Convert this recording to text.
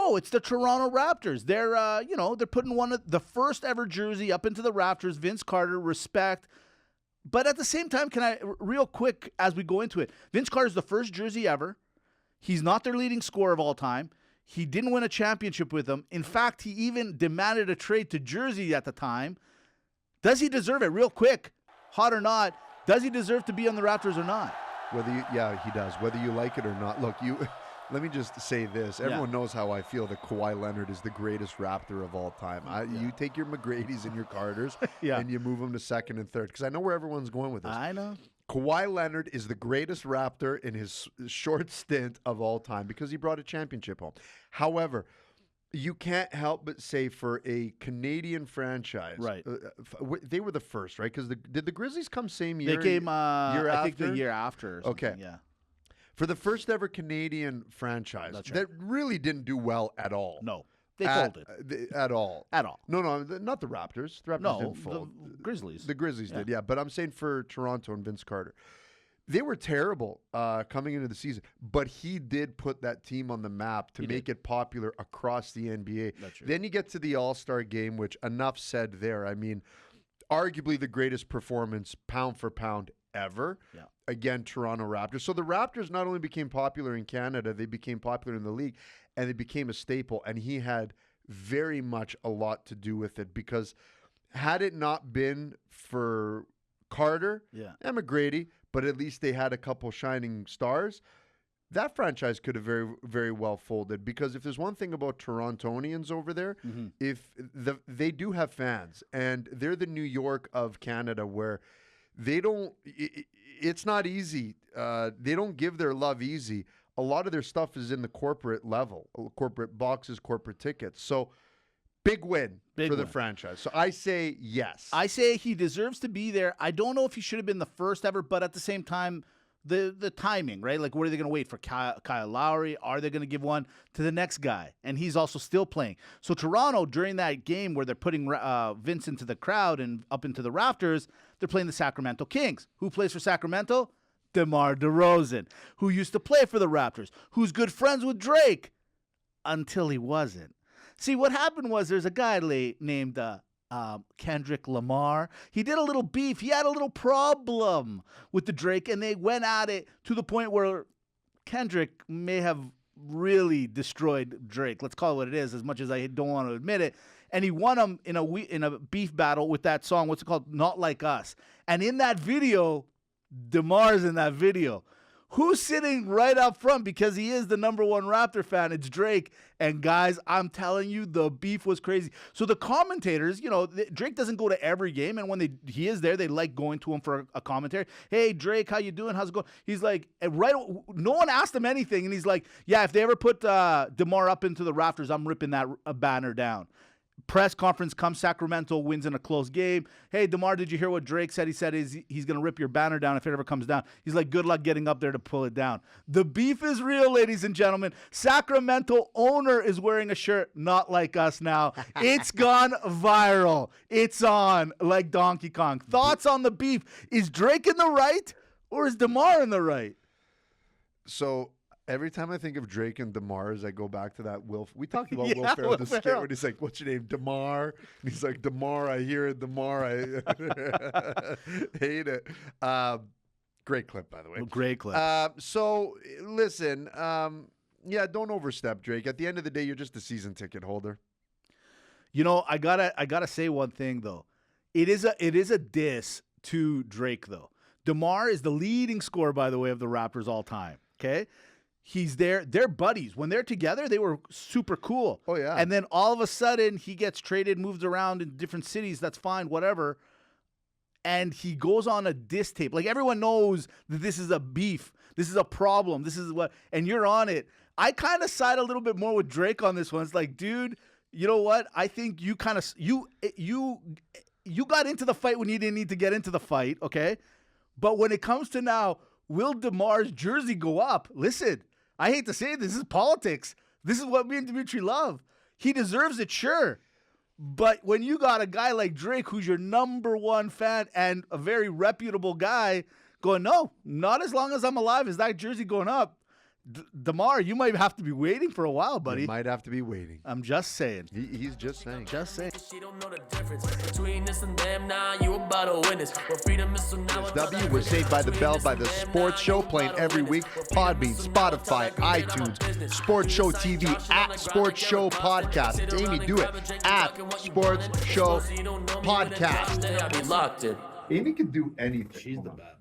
No, it's the Toronto Raptors. They're, they're putting the first ever jersey up into the Raptors. Vince Carter, respect. But at the same time, can I, real quick, as we go into it, Vince Carter's the first jersey ever. He's not their leading scorer of all time. He didn't win a championship with them. In fact, he even demanded a trade to Jersey at the time. Does he deserve it? Real quick, hot or not, does he deserve to be on the Raptors or not? Yeah, he does. Whether you like it or not. Look, let me just say this. Everyone knows how I feel that Kawhi Leonard is the greatest Raptor of all time. You take your McGrady's and your Carters and you move them to second and third, because I know where everyone's going with this. I know. Kawhi Leonard is the greatest Raptor in his short stint of all time because he brought a championship home. However, you can't help but say for a Canadian franchise, right? They were the first, right? Because did the Grizzlies come same year? They came, I think, the year after. Okay, yeah. For the first ever Canadian franchise, that really didn't do well at all. No, they folded at all. At all. No, not the Raptors. The Raptors didn't fold. The Grizzlies. The Grizzlies did, yeah. But I'm saying for Toronto and Vince Carter, they were terrible coming into the season. But he did put that team on the map to make it popular across the NBA. That's true. Then you get to the All-Star game, which enough said there. I mean, arguably the greatest performance pound for pound ever. Yeah. Again, Toronto Raptors. So the Raptors not only became popular in Canada, they became popular in the league, and they became a staple. And he had very much a lot to do with it, because had it not been for Carter and McGrady, but at least they had a couple shining stars, that franchise could have very, very well folded. Because if there's one thing about Torontonians over there, they do have fans, and they're the New York of Canada, where they don't, it's not easy. They don't give their love easy. A lot of their stuff is in the corporate level, corporate boxes, corporate tickets. So big win for the franchise. So I say yes. I say he deserves to be there. I don't know if he should have been the first ever, but at the same time, the timing, right? Like, what are they going to wait for Kyle Lowry? Are they going to give one to the next guy? And he's also still playing. So Toronto, during that game where they're putting Vince into the crowd and up into the rafters, they're playing the Sacramento Kings. Who plays for Sacramento? DeMar DeRozan, who used to play for the Raptors, who's good friends with Drake, until he wasn't. See, what happened was there's a guy named Kendrick Lamar. He did a little beef. He had a little problem with the Drake, and they went at it to the point where Kendrick may have really destroyed Drake. Let's call it what it is, as much as I don't want to admit it. And he won him in a beef battle with that song. What's it called? Not Like Us. And in that video, DeMar's in that video. Who's sitting right up front, because he is the number one Raptor fan? It's Drake. And guys, I'm telling you, the beef was crazy. So the commentators, Drake doesn't go to every game, and when he is there, they like going to him for a commentary. Hey, Drake, how you doing? How's it going? He's like, no one asked him anything, and he's like, yeah, if they ever put DeMar up into the rafters, I'm ripping that banner down. Press conference comes, Sacramento wins in a close game. Hey, DeMar, did you hear what Drake said? He said he's going to rip your banner down if it ever comes down. He's like, good luck getting up there to pull it down. The beef is real, ladies and gentlemen. Sacramento owner is wearing a shirt Not Like Us now. It's gone viral. It's on like Donkey Kong. Thoughts on the beef? Is Drake in the right, or is DeMar in the right? So every time I think of Drake and DeMar, I go back to that Will. We talked about Will Ferrell, the skit when he's like, "What's your name, DeMar?" And he's like, "DeMar, I hear it, DeMar, I hate it." Great clip, by the way. Great clip. So listen, don't overstep, Drake. At the end of the day, you're just a season ticket holder. I gotta say one thing though. It is a diss to Drake though. DeMar is the leading scorer, by the way, of the Raptors all time. Okay. He's there. They're buddies. When they're together, they were super cool. Oh, yeah. And then all of a sudden, he gets traded, moves around in different cities. That's fine, whatever. And he goes on a diss tape. Like, everyone knows that this is a beef. This is a problem. This is what, and you're on it. I kind of side a little bit more with Drake on this one. It's like, dude, you know what? I think you kind of, you got into the fight when you didn't need to get into the fight, okay? But when it comes to now, will DeMar's jersey go up? Listen, I hate to say it, this is politics. This is what me and Dimitri love. He deserves it, sure. But when you got a guy like Drake, who's your number one fan and a very reputable guy, going, no, not as long as I'm alive is that jersey going up. DeMar, you might have to be waiting for a while, buddy. You might have to be waiting. I'm just saying. He's just saying. Just saying. She don't know the difference between this and them. Now you about to win this. Well, freedom is so now. W was Saved by the Bell by the Sports Show, playing every week. Podbean, Spotify, iTunes, Sports Show TV, at Sports Show Podcast. Amy, do it. At Sports Show Podcast. Locked in. Amy can do anything. She's the best.